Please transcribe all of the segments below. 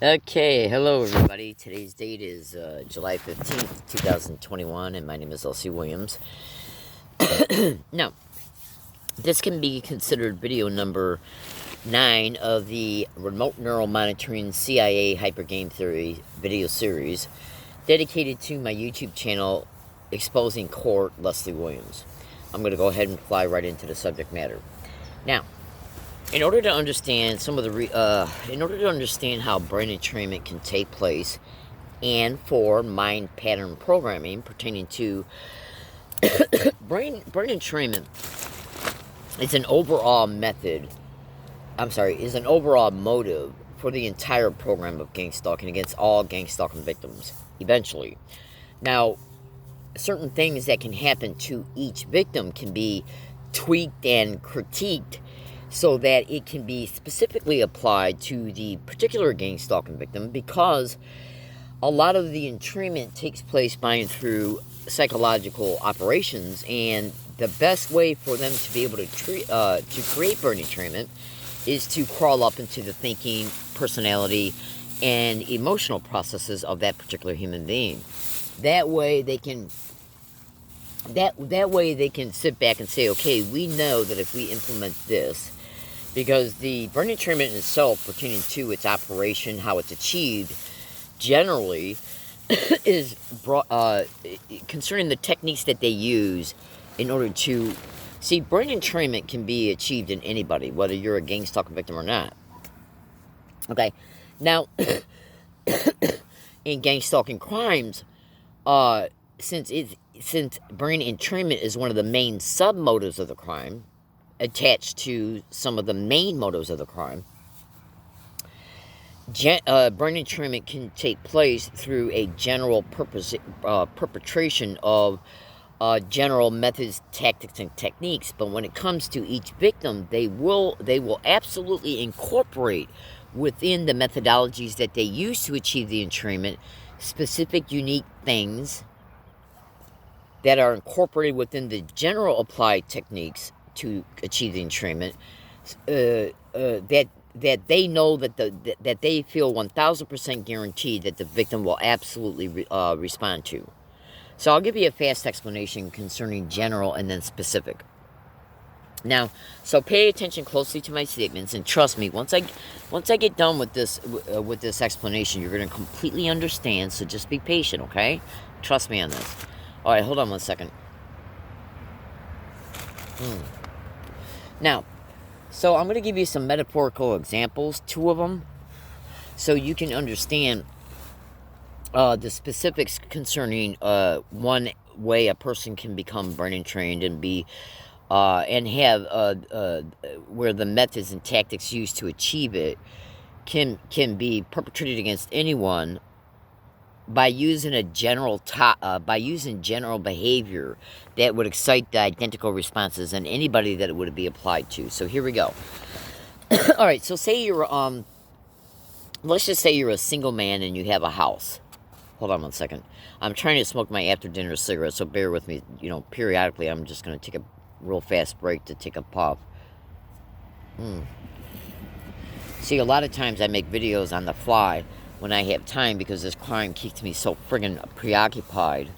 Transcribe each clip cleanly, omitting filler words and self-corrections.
Okay, hello everybody. Today's date is July 15th, 2021, and my name is Elsie Williams. Now, this can be considered video number 9 of the Remote Neural Monitoring CIA Hypergame Theory video series dedicated to my YouTube channel, Exposing Court Leslie Williams. I'm going to go ahead and fly right into the subject matter. Now, in order to understand in order to understand how brain entrainment can take place, and for mind pattern programming pertaining to brain entrainment, is an overall method. Is an overall motive for the entire program of gang stalking against all gang stalking victims. Eventually, now certain things that can happen to each victim can be tweaked and critiqued so that it can be specifically applied to the particular gang stalking victim, because a lot of the entrainment takes place by and through psychological operations, and the best way for them to be able to create brain entrainment is to crawl up into the thinking, personality, and emotional processes of that particular human being. That way they can sit back and say, okay, we know that if we implement this, because the brain entrainment in itself, pertaining to its operation, how it's achieved, generally is concerning the techniques that they use in order to see. Brain entrainment can be achieved in anybody, whether you're a gang stalking victim or not. Okay, now in gang stalking crimes, since brain entrainment is one of the main sub motives of the crime, attached to some of the main motives of the crime, brain entrainment can take place through a general perpetration of general methods, tactics, and techniques. But when it comes to each victim, they will absolutely incorporate within the methodologies that they use to achieve the entrainment specific, unique things that are incorporated within the general applied techniques to achieve the entrainment, that they know that they feel 1,000% guaranteed that the victim will absolutely respond to. So I'll give you a fast explanation concerning general and then specific. Now, so pay attention closely to my statements, and trust me, once I get done with this explanation, you're going to completely understand. So just be patient, okay? Trust me on this. All right, hold on one second. Now, so I'm going to give you some metaphorical examples, 2 of them, so you can understand the specifics concerning one way a person can become brain entrained and be and have where the methods and tactics used to achieve it can be perpetrated against anyone by using general behavior that would excite the identical responses in anybody that it would be applied to. So here we go. All right, so say you're let's just say you're a single man and you have a house. Hold on one second. I'm trying to smoke my after dinner cigarette, so bear with me. Periodically I'm just going to take a real fast break to take a puff. See, a lot of times I make videos on the fly when I have time, because this crime keeps me so friggin' preoccupied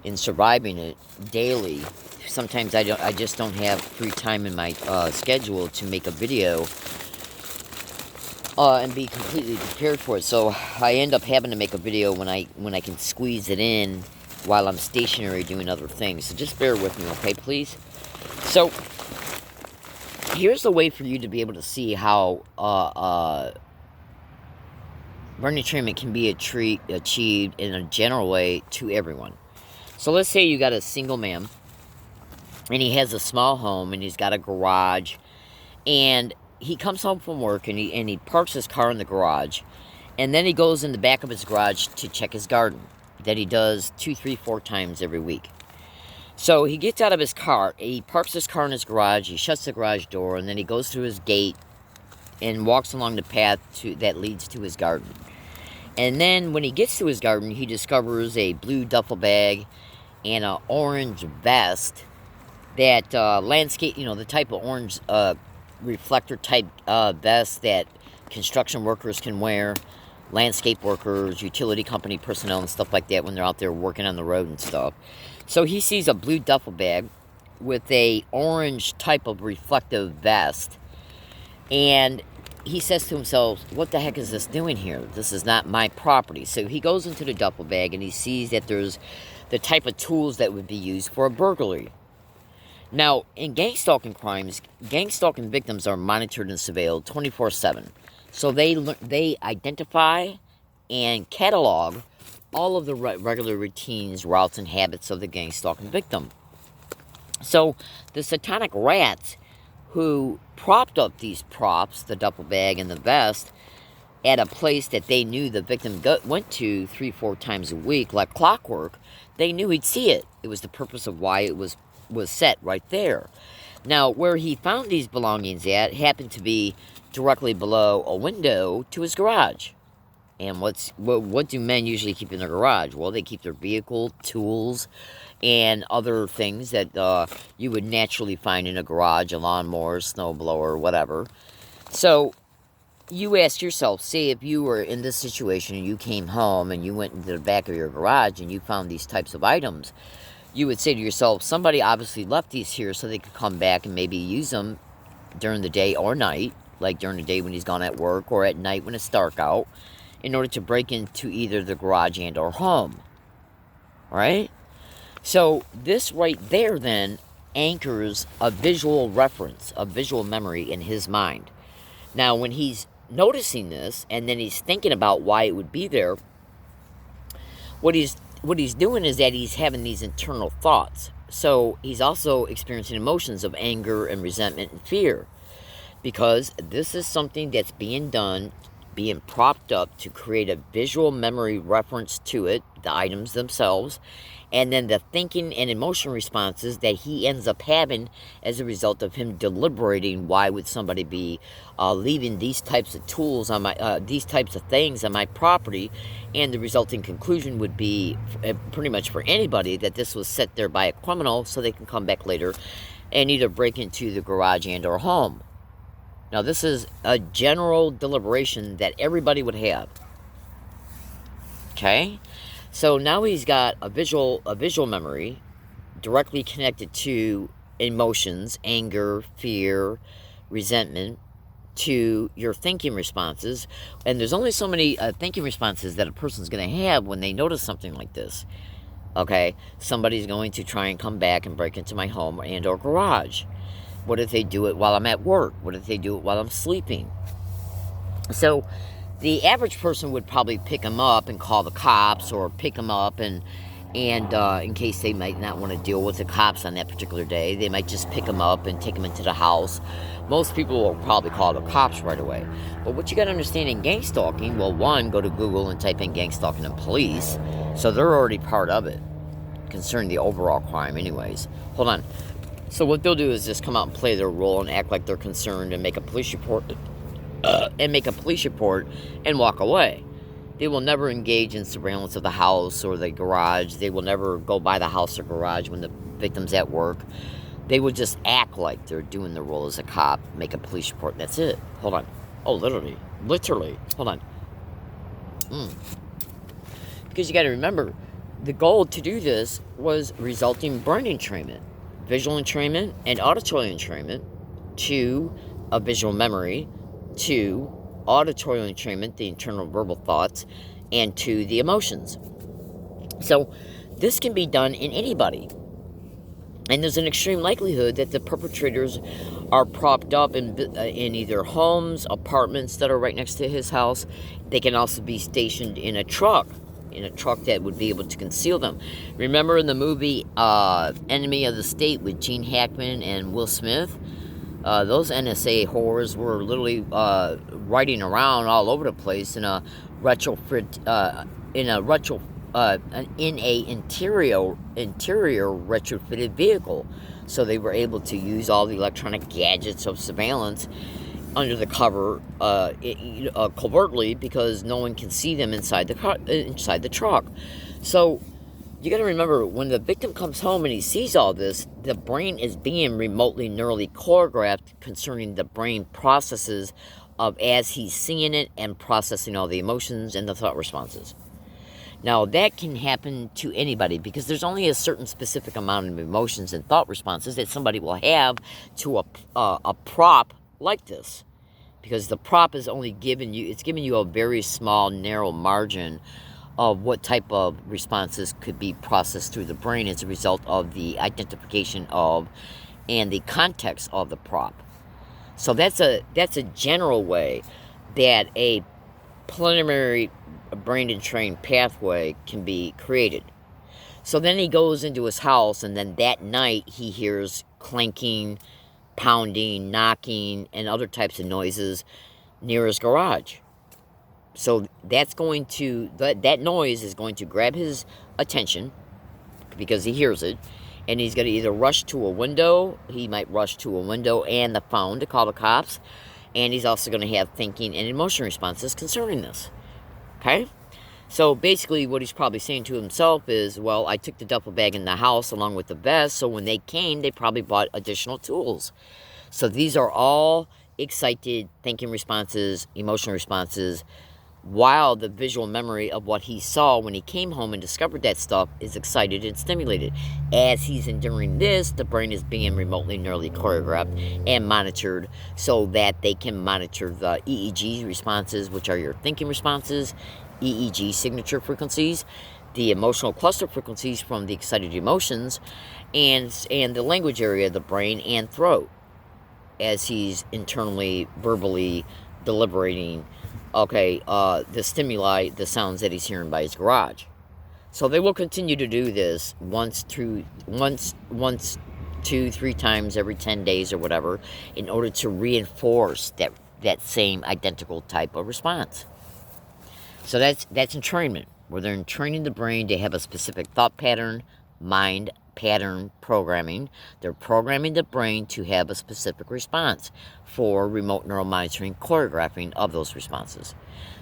in surviving it daily. Sometimes I just don't have free time in my schedule to make a video and be completely prepared for it. So I end up having to make a video when I can squeeze it in while I'm stationary doing other things. So just bear with me, okay, please? So here's the way for you to be able to see how brain entrainment can be achieved in a general way to everyone. So let's say you got a single man, and he has a small home, and he's got a garage, and he comes home from work, and he parks his car in the garage, and then he goes in the back of his garage to check his garden, that he does 2, 3, 4 times every week. So he gets out of his car, he parks his car in his garage, he shuts the garage door, and then he goes through his gate and walks along the path that leads to his garden. And then when he gets to his garden, he discovers a blue duffel bag and an orange vest that landscape, the type of orange reflector type vest that construction workers can wear. landscape workers, utility company personnel, and stuff like that when they're out there working on the road and stuff. So he sees a blue duffel bag with a orange type of reflective vest, and he says to himself, what the heck is this doing here? This is not my property. So he goes into the duffel bag and he sees that there's the type of tools that would be used for a burglary. Now, in gang stalking crimes, gang stalking victims are monitored and surveilled 24/7. So they identify and catalog all of the regular routines, routes, and habits of the gang stalking victim. So the satanic rats who propped up these props, the duffel bag and the vest, at a place that they knew the victim went to 3-4 times a week, like clockwork, they knew he'd see it. It was the purpose of why it was set right there. Now, where he found these belongings at happened to be directly below a window to his garage. And what do men usually keep in their garage? Well, they keep their vehicle, tools, and other things that you would naturally find in a garage, a lawnmower, snowblower, whatever. So you ask yourself, say if you were in this situation and you came home and you went into the back of your garage and you found these types of items, you would say to yourself, somebody obviously left these here so they could come back and maybe use them during the day or night, like during the day when he's gone at work, or at night when it's dark out, in order to break into either the garage and or home. Right? So this right there then anchors a visual reference, a visual memory in his mind. Now, when he's noticing this and then he's thinking about why it would be there, what he's doing is that he's having these internal thoughts. So he's also experiencing emotions of anger and resentment and fear, because this is something that's being done, being propped up to create a visual memory reference to it, the items themselves, and then the thinking and emotion responses that he ends up having as a result of him deliberating why would somebody be leaving these types of tools on my these types of things on my property. And the resulting conclusion would be pretty much for anybody that this was set there by a criminal so they can come back later and either break into the garage and or home. Now, this is a general deliberation that everybody would have. Okay? So now he's got a visual memory directly connected to emotions, anger, fear, resentment, to your thinking responses. And there's only so many thinking responses that a person's going to have when they notice something like this. Okay? Somebody's going to try and come back and break into my home and or garage. What if they do it while I'm at work? What if they do it while I'm sleeping? So the average person would probably pick them up and call the cops, or pick them up and in case they might not want to deal with the cops on that particular day, they might just pick them up and take them into the house. Most people will probably call the cops right away. But what you got to understand in gang stalking, well, one, go to Google and type in gang stalking and police. So they're already part of it concerning the overall crime anyways. Hold on. So what they'll do is just come out and play their role and act like they're concerned and make a police report and walk away. They will never engage in surveillance of the house or the garage. They will never go by the house or garage when the victim's at work. They would just act like they're doing the role as a cop, make a police report, and that's it. Hold on. Oh, literally. Hold on. Because you got to remember, the goal to do this was resulting brain entrainment, visual entrainment, and auditory entrainment to a visual memory, to auditory entrainment, the internal verbal thoughts, and to the emotions. So this can be done in anybody. And there's an extreme likelihood that the perpetrators are propped up in either homes, apartments that are right next to his house. They can also be stationed in a truck that would be able to conceal them. Remember in the movie Enemy of the State with Gene Hackman and Will Smith? Those NSA whores were literally riding around all over the place in a interior retrofitted vehicle. So they were able to use all the electronic gadgets of surveillance under the cover covertly, because no one can see them inside the truck. So you got to remember, when the victim comes home and he sees all this, the brain is being remotely neurally choreographed concerning the brain processes of as he's seeing it and processing all the emotions and the thought responses. Now, that can happen to anybody because there's only a certain specific amount of emotions and thought responses that somebody will have to a prop like this. Because the prop is only giving you a very small, narrow margin of what type of responses could be processed through the brain as a result of the identification of and the context of the prop. So that's a general way that a preliminary brain and train pathway can be created. So then he goes into his house, and then that night he hears clanking, pounding, knocking, and other types of noises near his garage. So that's going to, that noise is going to grab his attention because he hears it, and he's going to either rush to a window, he might rush to a window and the phone to call the cops, and he's also going to have thinking and emotion responses concerning this. Okay? So basically what he's probably saying to himself is, well, I took the duffel bag in the house along with the vest, so when they came, they probably bought additional tools. So these are all excited thinking responses, emotional responses, while the visual memory of what he saw when he came home and discovered that stuff is excited and stimulated. As he's enduring this, the brain is being remotely neurally choreographed and monitored so that they can monitor the EEG responses, which are your thinking responses, EEG signature frequencies, the emotional cluster frequencies from the excited emotions, and the language area of the brain and throat as he's internally, verbally deliberating, the stimuli, the sounds that he's hearing by his garage. So they will continue to do this once, 2, 3 times every 10 days or whatever, in order to reinforce that same identical type of response. So that's entrainment, where they're entraining the brain to have a specific thought pattern, mind pattern programming. They're programming the brain to have a specific response for remote neural monitoring, choreographing of those responses.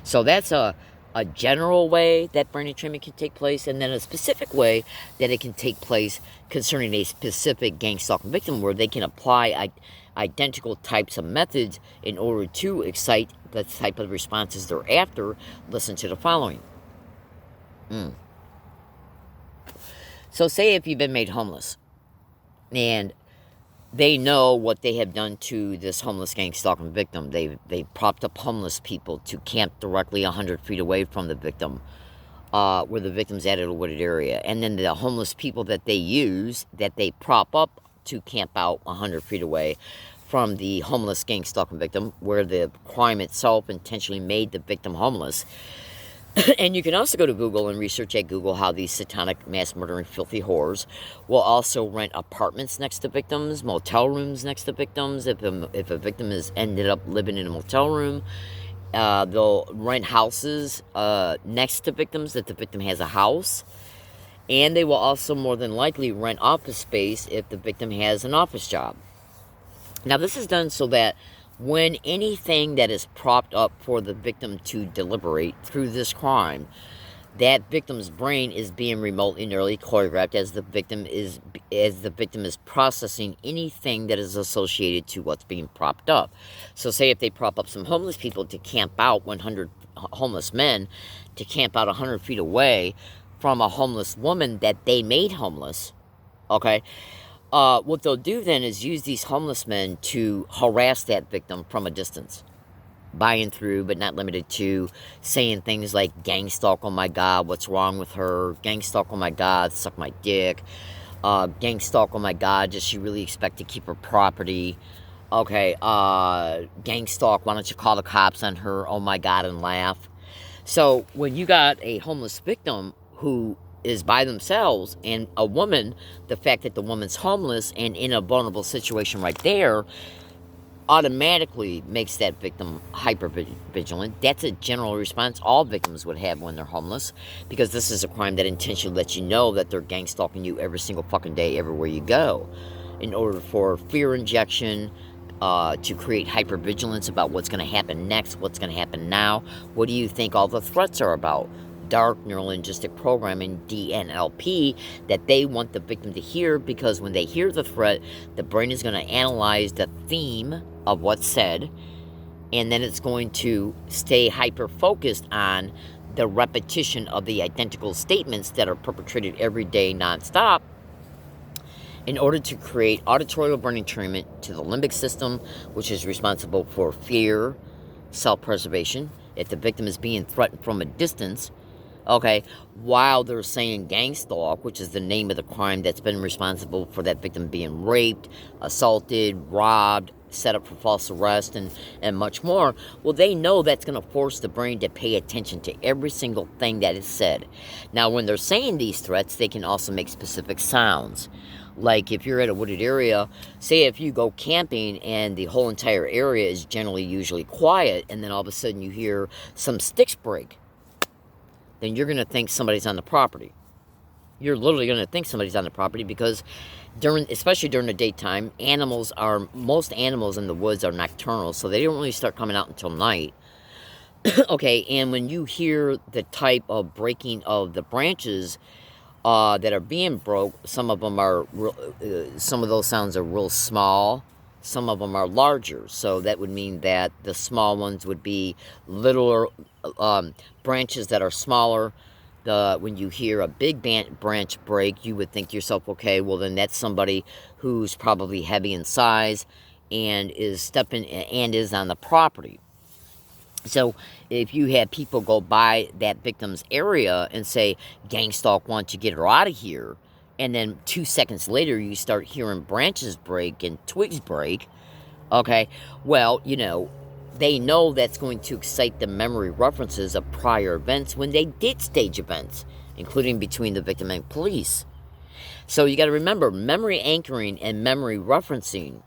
So that's a general way that brain entrainment can take place, and then a specific way that it can take place concerning a specific gang stalking victim, where they can apply identical types of methods in order to excite the type of responses they're after. Listen to the following. So say if you've been made homeless, and they know what they have done to this homeless gang stalking victim. They've propped up homeless people to camp directly 100 feet away from the victim, where the victim's at a wooded area. And then the homeless people that they use, that they prop up to camp out 100 feet away from the homeless gang stalking victim, where the crime itself intentionally made the victim homeless. And you can also go to Google and research at Google how these satanic, mass murdering, filthy whores will also rent apartments next to victims, motel rooms next to victims. If a victim has ended up living in a motel room, they'll rent houses next to victims that the victim has a house. And they will also more than likely rent office space if the victim has an office job. Now, this is done so that when anything that is propped up for the victim to deliberate through this crime, that victim's brain is being remotely neurally choreographed as the victim is processing anything that is associated to what's being propped up. So say if they prop up some homeless people to camp out 100 homeless men to camp out 100 feet away from a homeless woman that they made homeless, okay? What they'll do then is use these homeless men to harass that victim from a distance. By and through, but not limited to, saying things like, gang stalk, oh my God, what's wrong with her? Gang stalk, oh my God, suck my dick. Gang stalk, oh my God, does she really expect to keep her property? Okay, gang stalk, why don't you call the cops on her? Oh my God, and laugh. So when you got a homeless victim who is by themselves, and a woman, the fact that the woman's homeless and in a vulnerable situation right there automatically makes that victim hyper vigilant. That's a general response all victims would have when they're homeless, because this is a crime that intentionally lets you know that they're gang stalking you every single fucking day everywhere you go, in order for fear injection, to create hypervigilance about what's going to happen next, what's going to happen now. What do you think all the threats are about? Dark neurolinguistic programming, DNLP, that they want the victim to hear, because when they hear the threat, the brain is going to analyze the theme of what's said, and then it's going to stay hyper-focused on the repetition of the identical statements that are perpetrated every day nonstop in order to create auditory brain entrainment to the limbic system, which is responsible for fear, self-preservation, if the victim is being threatened from a distance, okay, while they're saying gang stalk, which is the name of the crime that's been responsible for that victim being raped, assaulted, robbed, set up for false arrest, and much more, well, they know that's going to force the brain to pay attention to every single thing that is said. Now, when they're saying these threats, they can also make specific sounds. Like if you're at a wooded area, say if you go camping and the whole entire area is generally usually quiet, and then all of a sudden you hear some sticks break, then you're going to think somebody's on the property. You're literally going to think somebody's on the property because especially during the daytime, most animals in the woods are nocturnal, so they don't really start coming out until night. Okay, and when you hear the type of breaking of the branches that are being broke, some of those sounds are real small, some of them are larger, so that would mean that the small ones would be littler branches that are smaller. When you hear a big branch break, you would think to yourself, okay, well then that's somebody who's probably heavy in size and is on the property. So if you had people go by that victim's area and say, gang stalk, want to get her out of here, and then 2 seconds later you start hearing branches break and twigs break, okay, well, they know that's going to excite the memory references of prior events when they did stage events, including between the victim and police. So you got to remember, memory anchoring and memory referencing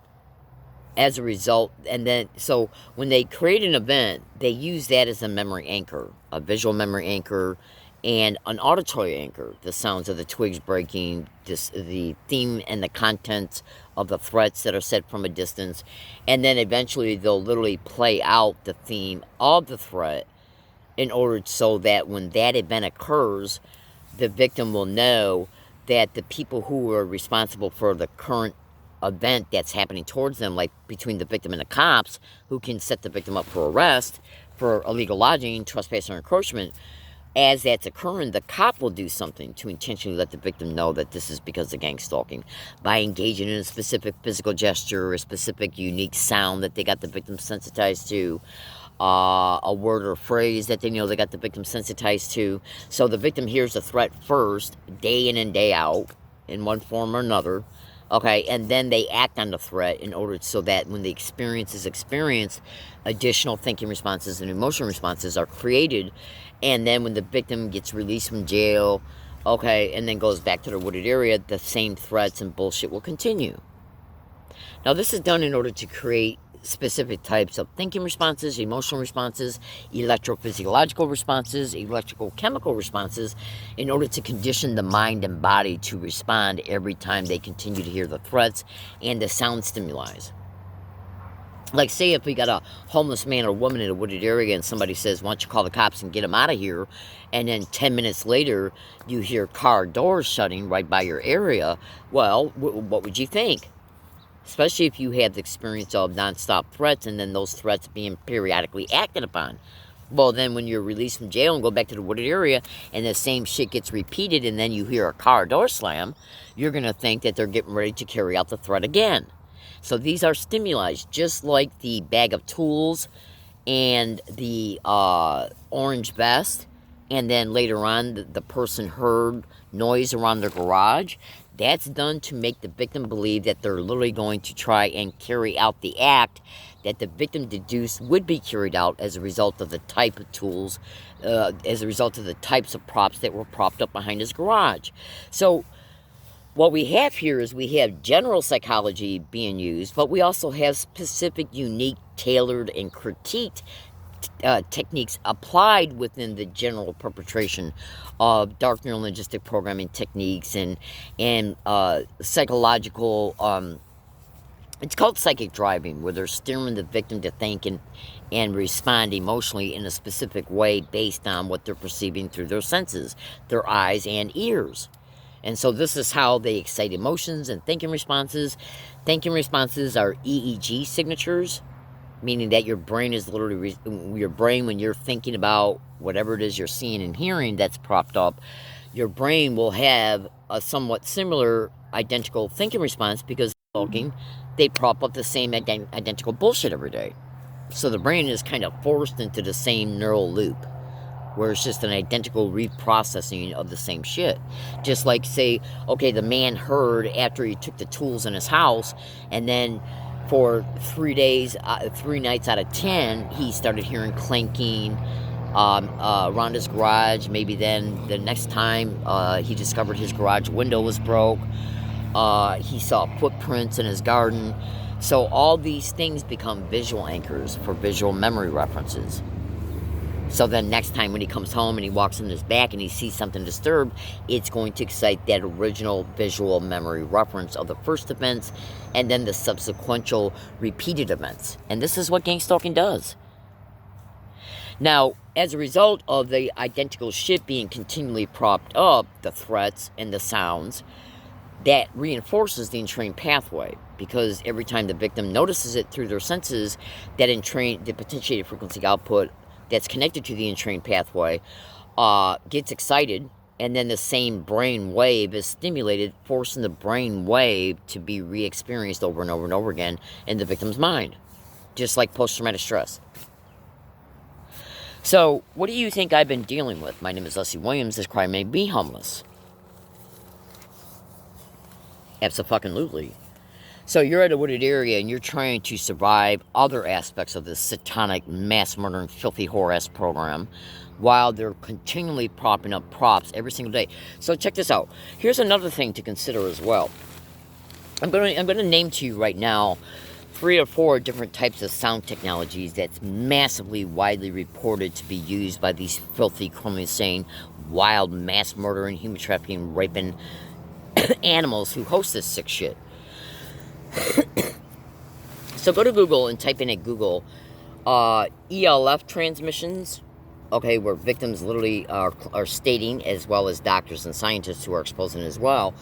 as a result, and then so when they create an event, they use that as a memory anchor, a visual memory anchor, and an auditory anchor, the sounds of the twigs breaking, the theme and the contents of the threats that are said from a distance, and then eventually they'll literally play out the theme of the threat in order so that when that event occurs, the victim will know that the people who are responsible for the current event that's happening towards them, like between the victim and the cops, who can set the victim up for arrest for illegal lodging, trespass, or encroachment, as that's occurring, the cop will do something to intentionally let the victim know that this is because of gang stalking by engaging in a specific physical gesture, a specific unique sound that they got the victim sensitized to, a word or phrase that they know they got the victim sensitized to. So the victim hears the threat first, day in and day out, in one form or another. Okay, and then they act on the threat in order so that when the experience is experienced, additional thinking responses and emotional responses are created. And then when the victim gets released from jail, okay, and then goes back to the wooded area, the same threats and bullshit will continue. Now, this is done in order to create specific types of thinking responses, emotional responses, electrophysiological responses, electrical chemical responses, in order to condition the mind and body to respond every time they continue to hear the threats and the sound stimuli. Like, say if we got a homeless man or woman in a wooded area and somebody says, why don't you call the cops and get them out of here, and then 10 minutes later you hear car doors shutting right by your area, well, what would you think? Especially if you have the experience of nonstop threats and then those threats being periodically acted upon. Well, then when you're released from jail and go back to the wooded area and the same shit gets repeated and then you hear a car door slam, you're going to think that they're getting ready to carry out the threat again. So these are stimuli, just like the bag of tools and the orange vest, and then later on the person heard noise around their garage. That's done to make the victim believe that they're literally going to try and carry out the act that the victim deduced would be carried out as a result of the type of tools, as a result of the types of props that were propped up behind his garage. So what we have here is we have general psychology being used, but we also have specific, unique, tailored, and critiqued techniques applied within the general perpetration of dark neurolinguistic programming techniques and psychological, it's called psychic driving, where they're steering the victim to think and respond emotionally in a specific way based on what they're perceiving through their senses, their eyes and ears. And so this is how they excite emotions and thinking responses. Thinking responses are EEG signatures. meaning that your brain is literally, your brain, when you're thinking about whatever it is you're seeing and hearing that's propped up, your brain will have a somewhat similar identical thinking response, because talking, they prop up the same identical bullshit every day. So the brain is kind of forced into the same neural loop, where it's just an identical reprocessing of the same shit. Just like, say, okay, the man heard after he took the tools in his house, and then for 3 days, 3 nights out of 10, he started hearing clanking around his garage. Maybe then the next time he discovered his garage window was broke. He saw footprints in his garden. So all these things become visual anchors for visual memory references. So then next time when he comes home and he walks in his back and he sees something disturbed, it's going to excite that original visual memory reference of the first events and then the subsequential repeated events. And this is what gang stalking does. Now, as a result of the identical shit being continually propped up, the threats and the sounds, that reinforces the entrained pathway, because every time the victim notices it through their senses, that the potentiated frequency output that's connected to the entrained pathway gets excited, and then the same brain wave is stimulated, forcing the brain wave to be re-experienced over and over and over again in the victim's mind, just like post-traumatic stress. So, what do you think I've been dealing with? My name is Leslie Williams. This crime made me homeless. Abso-fucking-lutely. So you're at a wooded area and you're trying to survive other aspects of this satanic, mass murdering, filthy whore-ass program, while they're continually propping up props every single day. So check this out. Here's another thing to consider as well. I'm going to name to you right now 3 or 4 different types of sound technologies that's massively widely reported to be used by these filthy, criminally insane, wild, mass murdering, human trafficking, raping animals who host this sick shit. So go to Google and type in at Google ELF transmissions, okay, where victims literally are stating, as well as doctors and scientists who are exposing it as well,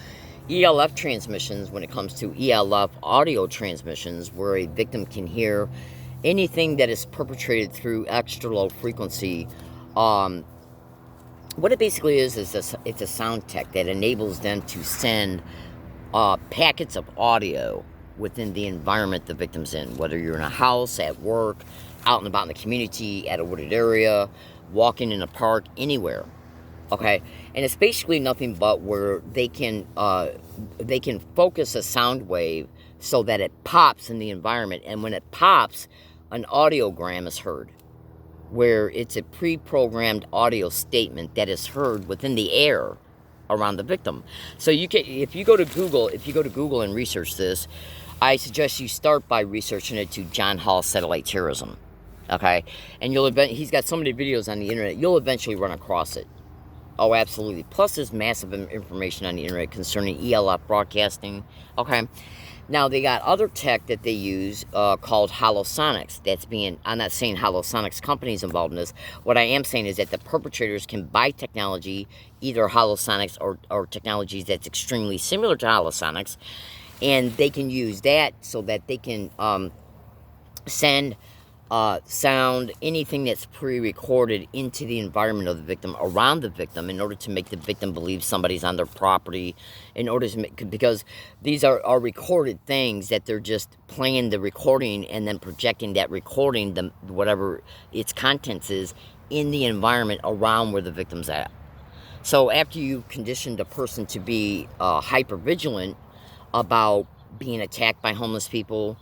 ELF transmissions, when it comes to ELF audio transmissions, where a victim can hear anything that is perpetrated through extra low frequency. What it basically is it's a sound tech that enables them to send packets of audio within the environment the victim's in, whether you're in a house, at work, out and about in the community, at a wooded area, walking in a park, anywhere. Okay, and it's basically nothing but where they can focus a sound wave so that it pops in the environment, and when it pops, an audiogram is heard, where it's a pre-programmed audio statement that is heard within the air around the victim. So you can, if you go to Google and research this, I suggest you start by researching it to John Hall satellite terrorism. Okay, and he's got so many videos on the internet, you'll eventually run across it. Oh, absolutely. Plus, there's massive information on the internet concerning ELF broadcasting. Okay. Now, they got other tech that they use called Holosonics. I'm not saying Holosonics companies involved in this. What I am saying is that the perpetrators can buy technology, either Holosonics or technologies that's extremely similar to Holosonics, and they can use that so that they can send sound, anything that's pre-recorded into the environment of the victim, around the victim, in order to make the victim believe somebody's on their property, because these are recorded things that they're just playing the recording and then projecting that recording, whatever its contents is, in the environment around where the victim's at. So after you conditioned a person to be hyper-vigilant about being attacked by homeless people,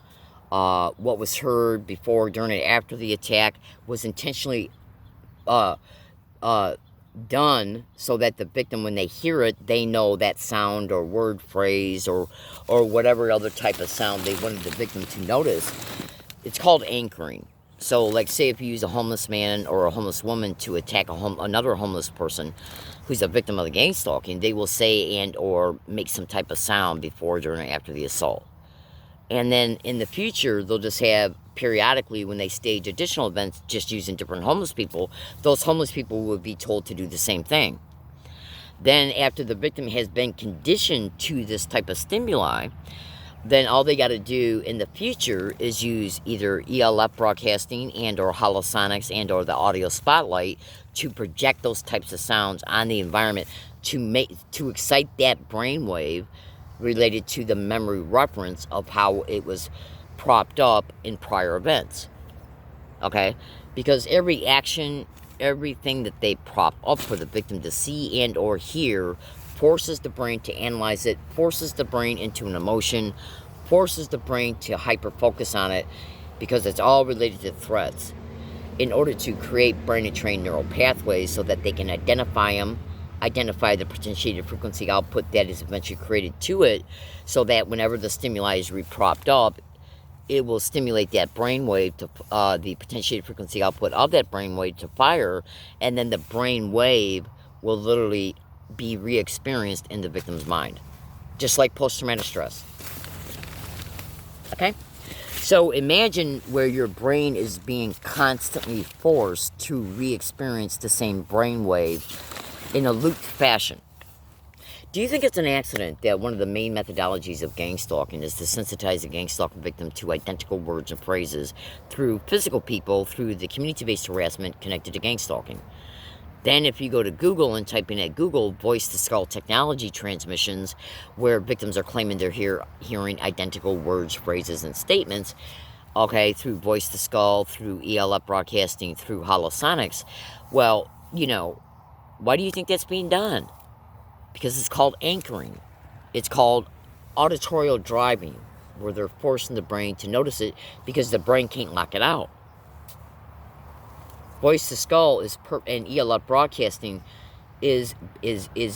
what was heard before, during, and after the attack was intentionally done so that the victim, when they hear it, they know that sound or word phrase or whatever other type of sound they wanted the victim to notice. It's called anchoring. So, like, say if you use a homeless man or a homeless woman to attack another homeless person who's a victim of the gang stalking, they will say and or make some type of sound before, during, and after the assault. And then in the future, they'll just have, periodically, when they stage additional events just using different homeless people, those homeless people will be told to do the same thing. Then after the victim has been conditioned to this type of stimuli, then all they got to do in the future is use either ELF broadcasting and or holosonics and or the audio spotlight to project those types of sounds on the environment to excite that brainwave related to the memory reference of how it was propped up in prior events. Okay? Because every action, everything that they prop up for the victim to see and or hear forces the brain to analyze it, forces the brain into an emotion, forces the brain to hyper-focus on it, because it's all related to threats, in order to create brain and trained neural pathways so that they can identify them, identify the potentiated frequency output that is eventually created to it, so that whenever the stimuli is re-propped up, it will stimulate that brainwave to the potentiated frequency output of that brainwave to fire, and then the brainwave will literally be re-experienced in the victim's mind, just like post-traumatic stress. Okay? So imagine where your brain is being constantly forced to re-experience the same brainwave in a looped fashion. Do you think it's an accident that one of the main methodologies of gang stalking is to sensitize a gang stalking victim to identical words and phrases through physical people, through the community-based harassment connected to gang stalking? Then if you go to Google and type in at Google voice-to-skull technology transmissions, where victims are claiming they're hearing identical words, phrases, and statements, okay, through voice-to-skull, through ELF broadcasting, through holosonics, well, why do you think that's being done? Because it's called anchoring. It's called auditorial driving, where they're forcing the brain to notice it because the brain can't lock it out. Voice to skull and ELF broadcasting is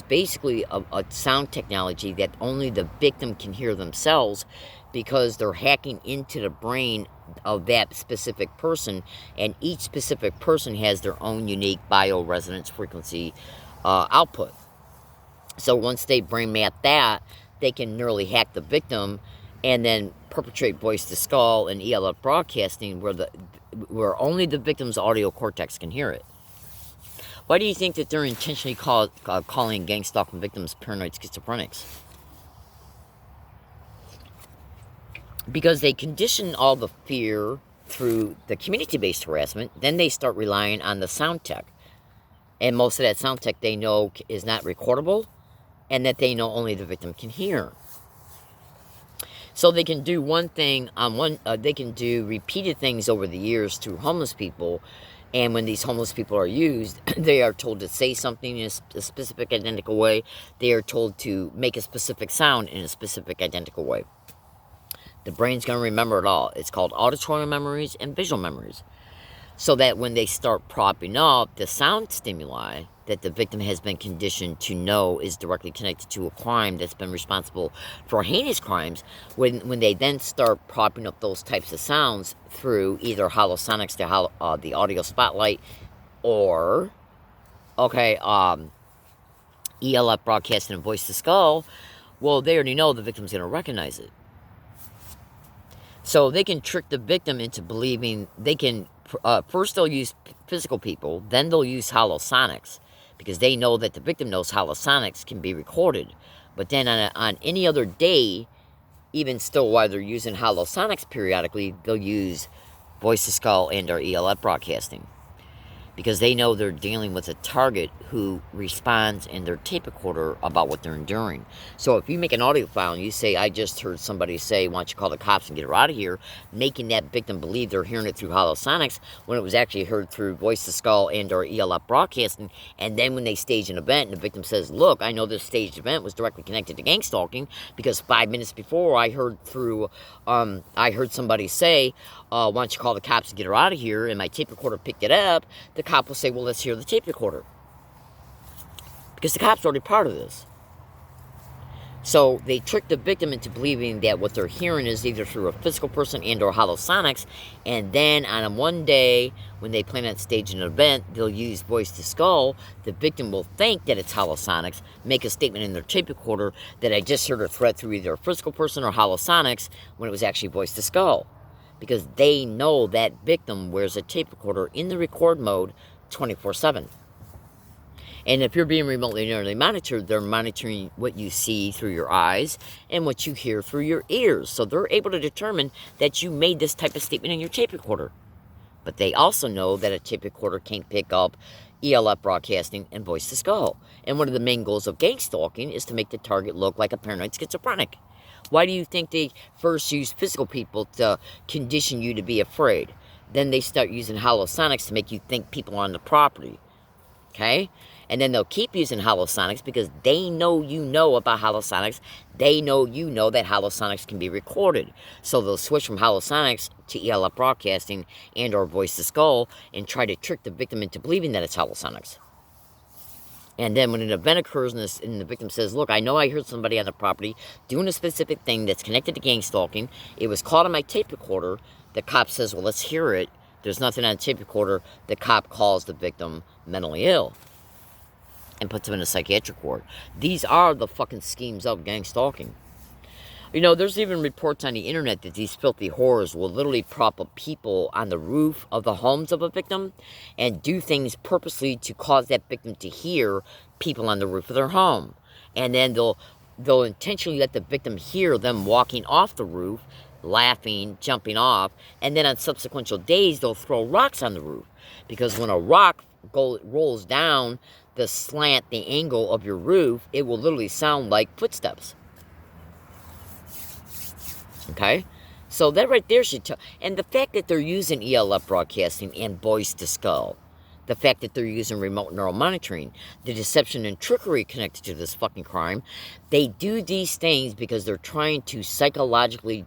basically a sound technology that only the victim can hear themselves, because they're hacking into the brain of that specific person, and each specific person has their own unique bioresonance frequency output. So once they brain map that, they can neurally hack the victim and then perpetrate voice to skull and ELF broadcasting where only the victim's audio cortex can hear it. Why do you think that they're intentionally calling gang stalking victims paranoid schizophrenics? Because they condition all the fear through the community-based harassment, then they start relying on the sound tech. And most of that sound tech they know is not recordable, and that they know only the victim can hear. So they can do one thing on they can do repeated things over the years to homeless people, and when these homeless people are used, they are told to say something in a specific identical way. They are told to make a specific sound in a specific identical way. The brain's going to remember it all. It's called auditory memories and visual memories. So that when they start propping up the sound stimuli that the victim has been conditioned to know is directly connected to a crime that's been responsible for heinous crimes, when they then start propping up those types of sounds through either holosonics to the audio spotlight, or ELF broadcasting and voice to skull, well, they already know the victim's going to recognize it. So they can trick the victim into believing they can. First they'll use physical people, then they'll use holosonics, because they know that the victim knows holosonics can be recorded. But then on any other day, even still while they're using holosonics periodically, they'll use voice to skull and or ELF broadcasting, because they know they're dealing with a target who responds in their tape recorder about what they're enduring. So if you make an audio file and you say, I just heard somebody say, why don't you call the cops and get her out of here, making that victim believe they're hearing it through holosonics when it was actually heard through voice to skull and or ELF broadcasting. And then when they stage an event and the victim says, look, I know this staged event was directly connected to gang stalking, because 5 minutes before I heard somebody say, why don't you call the cops and get her out of here, and my tape recorder picked it up, the cop will say, well, let's hear the tape recorder. Because the cop's already part of this. So they trick the victim into believing that what they're hearing is either through a physical person and or holosonics, and then on one day, when they plan on staging an event, they'll use voice to skull. The victim will think that it's holosonics, make a statement in their tape recorder that I just heard a threat through either a physical person or holosonics, when it was actually voice to skull. Because they know that victim wears a tape recorder in the record mode 24/7. And if you're being remotely nearly monitored, they're monitoring what you see through your eyes and what you hear through your ears. So they're able to determine that you made this type of statement in your tape recorder. But they also know that a tape recorder can't pick up ELF broadcasting and voice to skull. And one of the main goals of gang stalking is to make the target look like a paranoid schizophrenic. Why do you think they first use physical people to condition you to be afraid? Then they start using holosonics to make you think people are on the property. Okay? And then they'll keep using holosonics because they know you know about holosonics. They know you know that holosonics can be recorded. So they'll switch from holosonics to ELF broadcasting and or voice to skull and try to trick the victim into believing that it's holosonics. And then when an event occurs and the victim says, look, I know I heard somebody on the property doing a specific thing that's connected to gang stalking. It was caught on my tape recorder. The cop says, well, let's hear it. There's nothing on the tape recorder. The cop calls the victim mentally ill and puts him in a psychiatric ward. These are the fucking schemes of gang stalking. You know, there's even reports on the internet that these filthy whores will literally prop up people on the roof of the homes of a victim and do things purposely to cause that victim to hear people on the roof of their home. And then they'll intentionally let the victim hear them walking off the roof, laughing, jumping off, and then on subsequent days they'll throw rocks on the roof. Because when a rock rolls down the slant, the angle of your roof, it will literally sound like footsteps. Okay? So that right there should tell. And the fact that they're using ELF broadcasting and voice to skull, the fact that they're using remote neural monitoring, the deception and trickery connected to this fucking crime, they do these things because they're trying to psychologically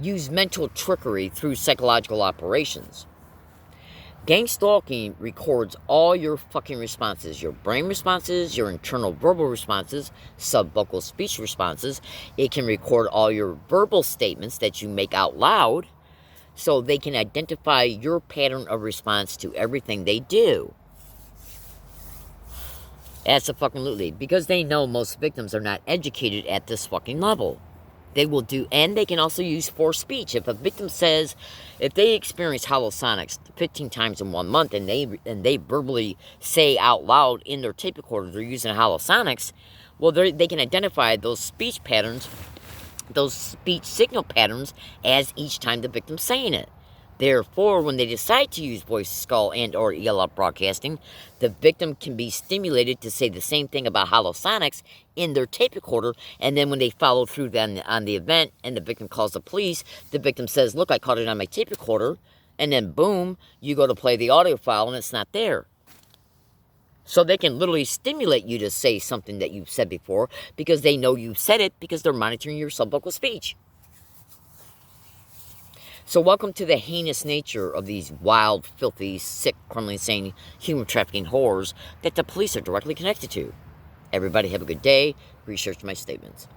use mental trickery through psychological operations. Gang stalking records all your fucking responses, your brain responses, your internal verbal responses, subvocal speech responses. It can record all your verbal statements that you make out loud, so they can identify your pattern of response to everything they do. Absolutely, because they know most victims are not educated at this fucking level. They will do, and they can also use forced speech. If a victim says, if they experience holosonics 15 times in 1 month, and they verbally say out loud in their tape recorder they're using holosonics, well, they can identify those speech patterns, those speech signal patterns, as each time the victim's saying it. Therefore, when they decide to use voice skull and or ELF broadcasting, the victim can be stimulated to say the same thing about holosonics in their tape recorder, and then when they follow through then on the event and the victim calls the police, the victim says, look, I caught it on my tape recorder, and then boom, you go to play the audio file and it's not there. So they can literally stimulate you to say something that you've said before because they know you said it because they're monitoring your subvocal speech. So welcome to the heinous nature of these wild, filthy, sick, criminally insane, human trafficking whores that the police are directly connected to. Everybody have a good day. Research my statements.